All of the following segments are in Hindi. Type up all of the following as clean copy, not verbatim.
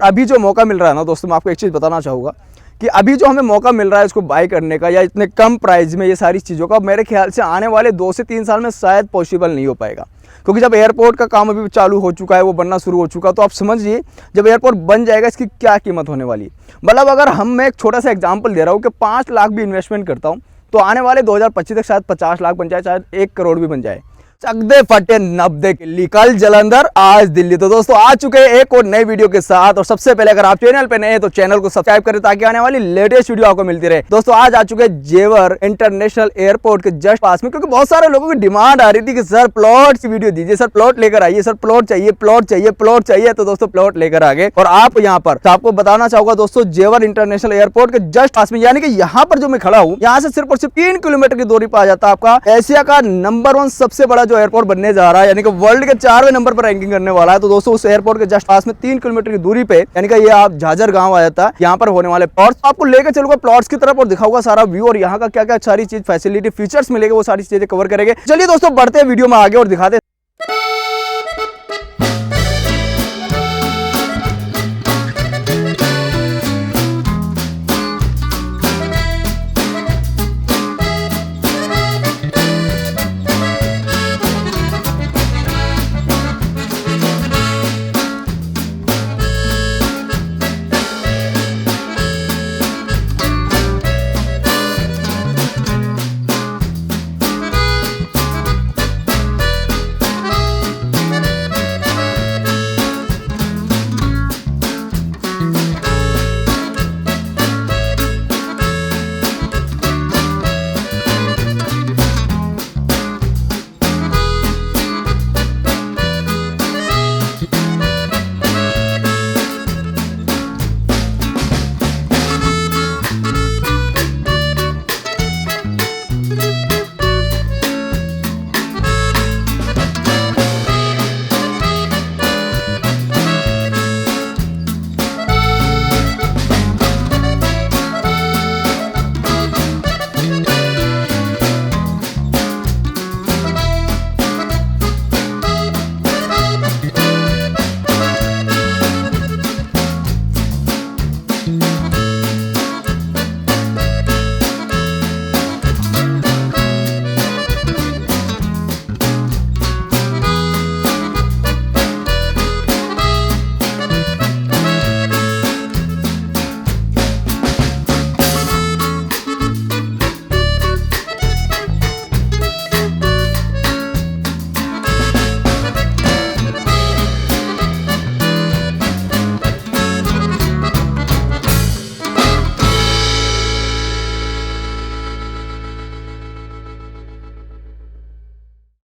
अभी जो मौका मिल रहा है ना दोस्तों, मैं आपको एक चीज़ बताना चाहूँगा कि अभी जो हमें मौका मिल रहा है इसको बाय करने का या इतने कम प्राइस में ये सारी चीज़ों का, मेरे ख्याल से आने वाले 2 से 3 साल में शायद पॉसिबल नहीं हो पाएगा। क्योंकि जब एयरपोर्ट का काम अभी चालू हो चुका है, वो बनना शुरू हो चुका, तो आप समझिए जब एयरपोर्ट बन जाएगा इसकी क्या कीमत होने वाली है। मतलब अगर मैं एक छोटा सा एग्जांपल दे रहा हूँ कि 5 लाख भी इन्वेस्टमेंट करता हूँ तो आने वाले 2025 तक शायद 50 लाख बन जाए, शायद 1 करोड़ भी बन जाए। चकदे फटे नब्दे किल्ली, कल जलंधर आज दिल्ली। तो दोस्तों आ चुके हैं एक और नई वीडियो के साथ। और सबसे पहले अगर आप चैनल पे नए हैं तो चैनल को सब्सक्राइब करें ताकि आने वाली लेटेस्ट वीडियो आपको मिलती रहे। दोस्तों आज आ चुके हैं जेवर इंटरनेशनल एयरपोर्ट के जस्ट पास में, क्योंकि बहुत सारे लोगों की डिमांड आ रही थी कि सर प्लॉट की वीडियो दीजिए, सर प्लॉट लेकर आइए, सर प्लॉट चाहिए, प्लॉट चाहिए, प्लॉट चाहिए। तो दोस्तों प्लॉट लेकर आ गए और आप यहाँ पर तो आपको बताना चाहूंगा दोस्तों, जेवर इंटरनेशनल एयरपोर्ट के जस्ट पास में, यानी कि यहाँ पर जो मैं खड़ा हूँ यहाँ से सिर्फ और सिर्फ 3 किलोमीटर की दूरी पर आ जाता है आपका एशिया का नंबर 1 सबसे बड़ा जो एयरपोर्ट बनने जा रहा है, यानी कि वर्ल्ड के 4वें नंबर पर रैंकिंग करने वाला है। तो दोस्तों उस एयरपोर्ट के जस्ट पास में 3 किलोमीटर की दूरी पे, यानी कि ये आप झाझर गांव आ जाता है, यहाँ पर होने वाले प्लॉट्स आपको लेकर चलूंगा प्लॉट्स की तरफ और दिखाऊंगा सारा व्यू और यहाँ का क्या क्या सारी चीज फैसिलिटी फीचर्स मिलेगा, वो सारी चीजें कवर करेंगे। चलिए दोस्तों बढ़ते हैं वीडियो में आगे और दिखाते हैं।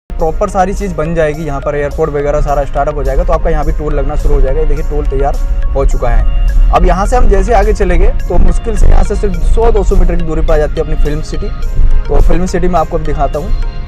प्रॉपर सारी चीज़ बन जाएगी, यहाँ पर एयरपोर्ट वगैरह सारा स्टार्टअप हो जाएगा तो आपका यहाँ भी टोल लगना शुरू हो जाएगा। ये देखिए टोल तैयार हो चुका है। अब यहाँ से हम जैसे आगे चलेंगे तो मुश्किल से यहाँ से सिर्फ 100-200 मीटर की दूरी पर आ जाती है अपनी फिल्म सिटी। तो फिल्म सिटी में आपको दिखाता हूँ।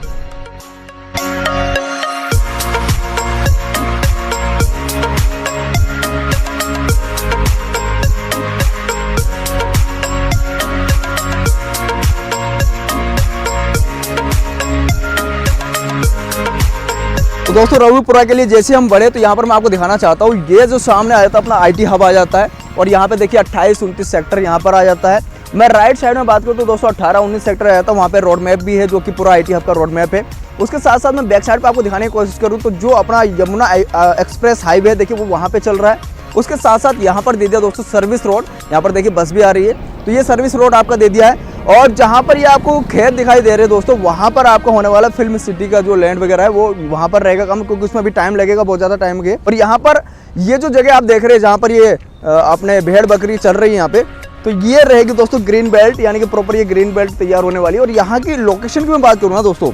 तो दोस्तों रविपुरा के लिए जैसे हम बढ़े तो यहाँ पर मैं आपको दिखाना चाहता हूँ, ये जो सामने आ जाता है अपना IT हब आ जाता है और यहाँ पे देखिए 28-29 सेक्टर यहाँ पर आ जाता है। मैं राइट साइड में बात करूँ तो दोस्तों 18-19 सेक्टर आ जाता है, वहाँ पे रोड मैप भी है जो कि पूरा IT हब का रोड मैप है। उसके साथ साथ मैं बैक साइड पे आपको दिखाने की कोशिश करूँ तो जो अपना यमुना एक्सप्रेस हाईवे देखिए वो वहाँ पे चल रहा है। उसके साथ साथ यहाँ पर दे दिया दोस्तों सर्विस रोड, यहाँ पर देखिए बस भी आ रही है तो ये सर्विस रोड आपका दे दिया है। और जहाँ पर ये आपको खेत दिखाई दे रहे हैं दोस्तों, वहाँ पर आपका होने वाला फिल्म सिटी का जो लैंड वगैरह है वो वहाँ पर रहेगा कम, क्योंकि उसमें भी टाइम लगेगा, बहुत ज़्यादा टाइम के। और यहाँ पर ये जो जगह आप देख रहे हैं जहाँ पर ये अपने भेड़ बकरी चल रही है यहाँ पे, तो ये रहेगी दोस्तों ग्रीन बेल्ट, यानी कि प्रॉपर ये ग्रीन बेल्ट तैयार होने वाली है। और यहाँ की लोकेशन की मैं बात करूँ ना दोस्तों,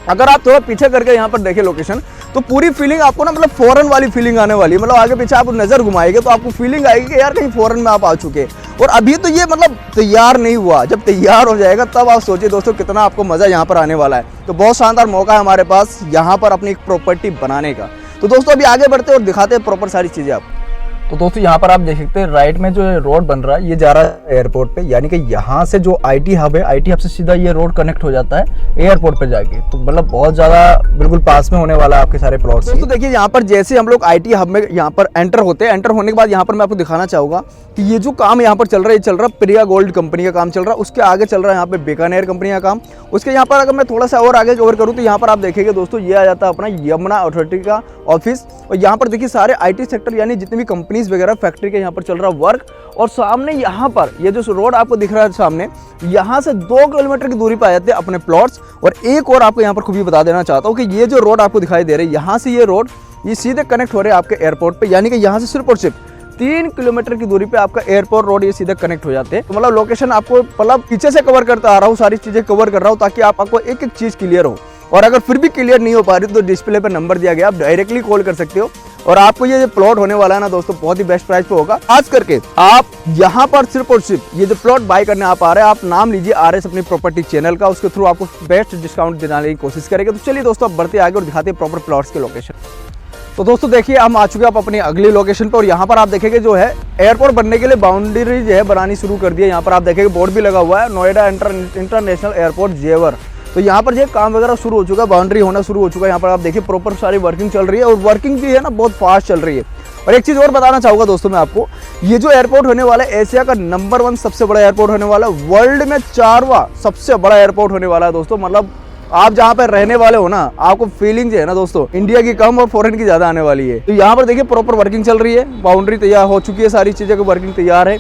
अगर आप थोड़ा पीछे करके यहाँ पर देखें लोकेशन तो पूरी फीलिंग आपको ना मतलब फॉरेन वाली फीलिंग आने वाली है। मतलब आगे पीछे आप नज़र घुमाएंगे तो आपको फीलिंग आएगी कि यार कहीं फॉरेन में आप आ चुके हैं। और अभी तो ये मतलब तैयार नहीं हुआ, जब तैयार हो जाएगा तब आप सोचिए दोस्तों कितना आपको मज़ा यहाँ पर आने वाला है। तो बहुत शानदार मौका है हमारे पास यहाँ पर अपनी एक प्रॉपर्टी बनाने का। तो दोस्तों अभी आगे बढ़ते हैं और दिखाते हैं प्रॉपर सारी चीज़ें आप। तो दोस्तों यहाँ पर आप देख सकते हैं राइट में जो रोड बन रहा है ये जा रहा है एयरपोर्ट पे, यानी कि यहाँ से जो आईटी हब है, आईटी हब से सीधा ये रोड कनेक्ट हो जाता है एयरपोर्ट पे जाके। तो मतलब बहुत ज़्यादा बिल्कुल पास में होने वाला है आपके सारे प्लॉट्स। दोस्तों देखिए यहाँ पर जैसे हम लोग आईटी हब में यहाँ पर एंटर होते हैं, एंटर होने के बाद यहाँ पर मैं आपको दिखाना चाहूँगा कि ये जो काम यहाँ पर चल रहा है, ये चल रहा है प्रिया गोल्ड कंपनी का काम चल रहा है। उसके आगे चल रहा है यहाँ पे बीकानेर कंपनी का काम। उसके यहाँ पर अगर मैं थोड़ा सा और आगे कवर करूँ तो यहाँ पर आप देखेंगे दोस्तों ये आ जाता है अपना यमुना अथॉरिटी का ऑफिस। और यहाँ पर देखिए सारे आईटी सेक्टर यानी जितनी भी कंपनीज वगैरह फैक्ट्री के यहाँ पर चल रहा है वर्क। और सामने यहाँ पर ये जो रोड आपको दिख रहा है सामने, यहाँ से 2 किलोमीटर की दूरी पर आ जाते हैं अपने प्लॉट्स। और एक और आपको यहाँ पर खूबी बता देना चाहता हूँ कि ये जो रोड आपको दिखाई दे रही है, यहाँ से ये रोड ये सीधे कनेक्ट हो रहे हैं आपके एयरपोर्ट पे, यानी कि यहाँ से सिर्फ और सिर्फ 3 किलोमीटर की दूरी पे आपका एयरपोर्ट रोड ये सीधे कनेक्ट हो जाते हैं। तो मतलब लोकेशन आपको मतलब पीछे से कवर करता आ रहा हूँ, सारी चीजें कवर कर रहा हूँ ताकि आपको एक एक चीज क्लियर हो। और अगर फिर भी क्लियर नहीं हो पा रही तो डिस्प्ले पर नंबर दिया गया, आप डायरेक्टली कॉल कर सकते हो। और आपको ये जो प्लॉट होने वाला है ना दोस्तों, बहुत ही बेस्ट प्राइस पे होगा। खास करके आप यहाँ पर सिर्फ और सिर्फ ये जो प्लॉट बाय करने आप आ रहे हैं, आप नाम लीजिए RS अपनी प्रॉपर्टी चैनल का, उसके थ्रू आपको बेस्ट डिस्काउंट दिलाने की कोशिश करेंगे। तो चलिए दोस्तों अब बढ़ते आगे और दिखाते हैं प्रॉपर प्लॉट्स के लोकेशन। तो दोस्तों देखिए हम आ चुके हैं अपनी अगली लोकेशन पर। और यहाँ पर आप देखेंगे जो है एयरपोर्ट बनने के लिए बाउंड्री जो है बनानी शुरू कर दी है। यहाँ पर आप देखेंगे बोर्ड भी लगा हुआ है, नोएडा इंटरनेशनल एयरपोर्ट जेवर। तो यहाँ पर जो काम वगैरह शुरू हो चुका है, बाउंड्री होना शुरू हो चुका है। यहाँ पर आप देखिए प्रॉपर सारी वर्किंग चल रही है और वर्किंग भी है ना बहुत फास्ट चल रही है। और एक चीज़ और बताना चाहूँगा दोस्तों मैं आपको, ये जो एयरपोर्ट होने वाला है एशिया का नंबर 1 सबसे बड़ा एयरपोर्ट होने वाला है, वर्ल्ड में 4वां सबसे बड़ा एयरपोर्ट होने वाला है दोस्तों। मतलब आप जहाँ पर रहने वाले हो ना, आपको फीलिंग जो है ना दोस्तों इंडिया की कम और फॉरेन की ज़्यादा आने वाली है। तो यहाँ पर देखिए प्रॉपर वर्किंग चल रही है, बाउंड्री तैयार हो चुकी है, सारी चीज़ें की वर्किंग तैयार है।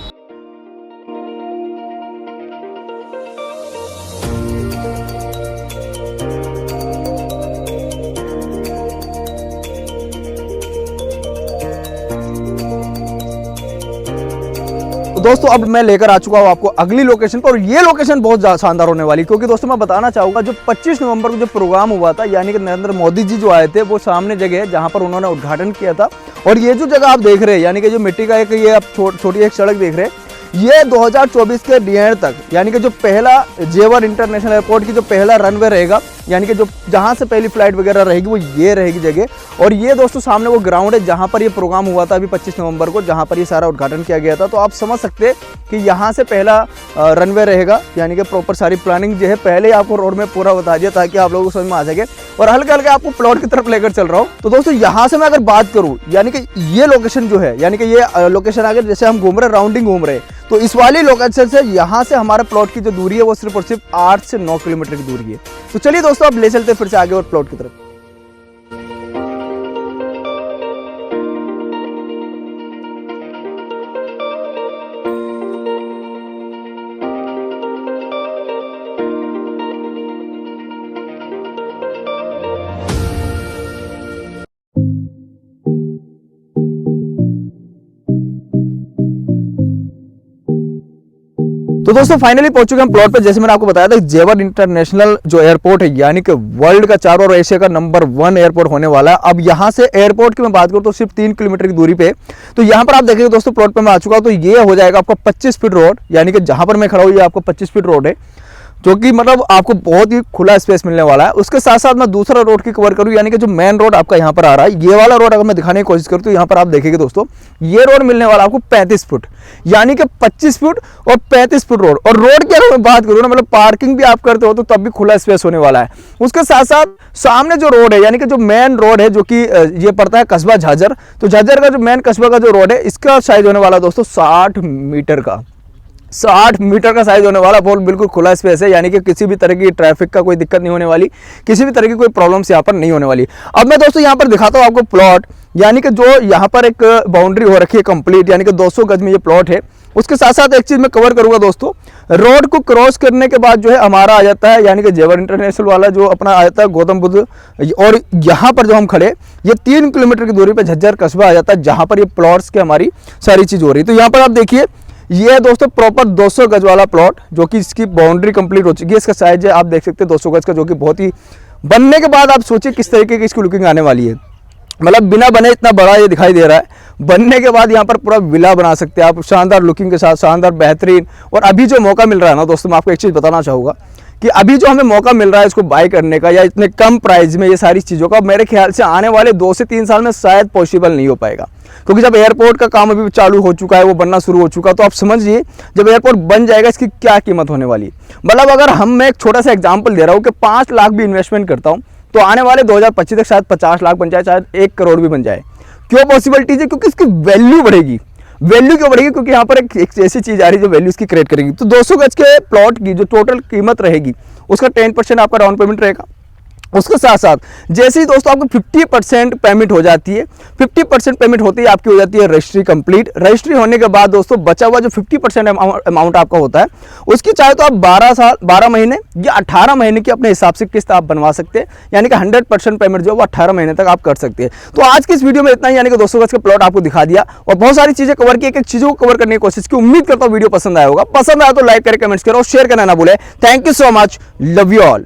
दोस्तों अब मैं लेकर आ चुका हूँ आपको अगली लोकेशन पर। और ये लोकेशन बहुत शानदार होने वाली, क्योंकि दोस्तों मैं बताना चाहूँगा जो 25 नवंबर को जो प्रोग्राम हुआ था, यानी कि नरेंद्र मोदी जी जो आए थे, वो सामने जगह है जहाँ पर उन्होंने उद्घाटन किया था। और ये जो जगह आप देख रहे हैं, यानी कि जो मिट्टी का एक ये आप छोटी एक सड़क देख रहे हैं, ये 2024 के एंड तक, यानी कि जो पहला जेवर इंटरनेशनल एयरपोर्ट की जो पहला रनवे रहेगा, यानी कि जो जहां से पहली फ्लाइट वगैरह रहेगी वो ये रहेगी जगह। और ये दोस्तों सामने वो ग्राउंड है जहां पर ये प्रोग्राम हुआ था अभी 25 नवंबर को, जहां पर ये सारा उद्घाटन किया गया था। तो आप समझ सकते हैं कि यहाँ से पहला रनवे रहेगा, यानी कि प्रॉपर सारी प्लानिंग जो है पहले ही आपको रोड में पूरा बता दिया ताकि आप लोगों को समझ में आ सके। और हल्के हल्के आपको प्लॉट की तरफ लेकर चल रहा हूँ। तो दोस्तों यहाँ से मैं अगर बात करूँ, यानी कि ये लोकेशन जो है, यानी कि ये लोकेशन आगे जैसे हम घूम रहे राउंडिंग घूम रहे, तो इस वाली लोकेशन से यहाँ से हमारे प्लॉट की जो दूरी है वो सिर्फ और सिर्फ 8 से 9 किलोमीटर की दूरी है। तो चलिए दोस्तों अब ले चलते फिर से आगे और प्लॉट की तरफ। तो दोस्तों फाइनली पहुंच चुके हैं प्लॉट पे। जैसे मैंने आपको बताया था जेवर इंटरनेशनल जो एयरपोर्ट है, यानी कि वर्ल्ड का 4 और एशिया का नंबर 1 एयरपोर्ट होने वाला है। अब यहां से एयरपोर्ट की मैं बात करूं तो सिर्फ 3 किलोमीटर की दूरी पे। तो यहां पर आप देखेंगे दोस्तों प्लॉट पे मैं आ चुका हूं। तो ये हो जाएगा आपका 25 फीट रोड, यानी कि जहां पर मैं खड़ा हूं ये आपको 25 फीट रोड है, जो कि मतलब आपको बहुत ही खुला स्पेस मिलने वाला है। उसके साथ साथ मैं दूसरा रोड की कवर करूं, यानी कि जो मेन रोड आपका यहाँ पर आ रहा है, ये वाला रोड अगर मैं दिखाने की कोशिश करूं तो यहाँ पर आप देखेंगे दोस्तों ये रोड मिलने वाला आपको 35 फुट, यानी कि 25 फुट और 35 फुट रोड। और रोड की अगर मैं बात करूँ ना, मतलब पार्किंग भी आप करते हो तो तब भी खुला स्पेस होने वाला है। उसके साथ साथ सामने जो रोड है, यानी कि जो मेन रोड है, जो कि ये पड़ता है कस्बा झाझर, तो झाझर का जो मेन कस्बा का जो रोड है, इसका साइज होने वाला दोस्तों 60 मीटर का, 60 मीटर का साइज होने वाला। बिल्कुल खुला स्पेस है, यानी कि किसी भी तरह की ट्रैफिक का कोई दिक्कत नहीं होने वाली, किसी भी तरह की कोई प्रॉब्लम्स यहाँ पर नहीं होने वाली। अब मैं दोस्तों यहाँ पर दिखाता हूँ आपको प्लॉट, यानी कि जो यहाँ पर एक बाउंड्री हो रखी है कंप्लीट, यानी कि 200 गज में ये प्लॉट है। उसके साथ साथ एक चीज़ मैं कवर करूँगा दोस्तों, रोड को क्रॉस करने के बाद जो है हमारा आ जाता है, यानी कि जेवर इंटरनेशनल वाला जो अपना आ जाता है गौतम बुद्ध। और यहाँ पर जो हम खड़े, ये 3 किलोमीटर की दूरी पर झज्जर कस्बा आ जाता है, जहाँ पर ये प्लॉट्स की हमारी सारी चीज़ हो रही है। तो यहाँ पर आप देखिए ये दोस्तों प्रॉपर 200 गज वाला प्लॉट, जो कि इसकी बाउंड्री कंप्लीट हो चुकी है। इसका साइज है आप देख सकते हैं 200 गज का, जो कि बहुत ही बनने के बाद आप सोचिए किस तरीके की इसकी लुकिंग आने वाली है। मतलब बिना बने इतना बड़ा ये दिखाई दे रहा है, बनने के बाद यहाँ पर पूरा विला बना सकते हैं आप शानदार लुकिंग के साथ, शानदार बेहतरीन। और अभी जो मौका मिल रहा है ना दोस्तों, मैं आपको एक चीज़ बताना चाहूँगा कि अभी जो हमें मौका मिल रहा है इसको बाय करने का या इतने कम प्राइस में ये सारी चीज़ों का, मेरे ख्याल से आने वाले 2 से 3 साल में शायद पॉसिबल नहीं हो पाएगा। क्योंकि जब एयरपोर्ट का काम अभी चालू हो चुका है, वो बनना शुरू हो चुका, तो आप समझिए जब एयरपोर्ट बन जाएगा इसकी क्या कीमत होने वाली है। मतलब अगर मैं एक छोटा सा एग्जांपल दे रहा हूँ कि 5 लाख भी इन्वेस्टमेंट करता हूँ तो आने वाले 2025 तक शायद 50 लाख बन जाए, शायद 1 करोड़ भी बन जाए। क्यों पॉसिबिलिटीज है? क्योंकि इसकी वैल्यू बढ़ेगी। वैल्यू क्यों बढ़ेगी? क्योंकि यहाँ पर एक ऐसी चीज आ रही है जो वैल्यू इसकी क्रिएट करेगी। तो 200 गज के प्लॉट की जो टोटल कीमत रहेगी उसका 10% आपका डाउन पेमेंट रहेगा। उसके साथ साथ जैसे ही दोस्तों आपको 50% पेमेंट हो जाती है, 50% पेमेंट होती है आपकी हो जाती है रजिस्ट्री कंप्लीट। रजिस्ट्री होने के बाद दोस्तों बचा हुआ जो 50% अमाउंट आपका होता है उसकी चाहे तो आप 12 महीने या 18 महीने की अपने हिसाब से किस्त आप बनवा सकते हैं, यानी कि 100% पेमेंट जो वो 18 महीने तक आप कर सकते हैं। तो आज की इस वीडियो में इतना ही, यानी कि 200 गज का प्लॉट आपको दिखा दिया और बहुत सारी चीजें कवर की, एक एक चीजों को कवर करने की कोशिश की। उम्मीद करता हूँ वीडियो पसंद आया होगा। पसंद आया तो लाइक करें, कमेंट्स करो, शेयर करना ना भूले। Thank you so much, love you all.